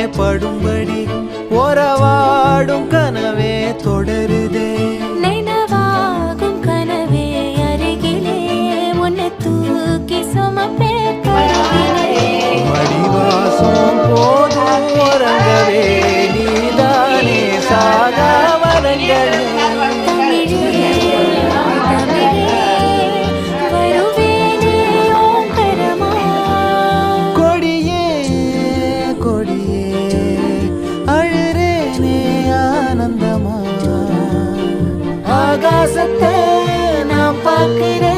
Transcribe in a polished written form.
படும்படி ஒரவாடும் கனவே தொடருதே நினைவாகும் கனவே அருகிலே உன்னை தூக்கி சுமப்பே மடிவாசம் போதும் உறங்கவே நீதானே சாகா வரங்களே ஆகாசத்தை நான் பார்க்கிறேன்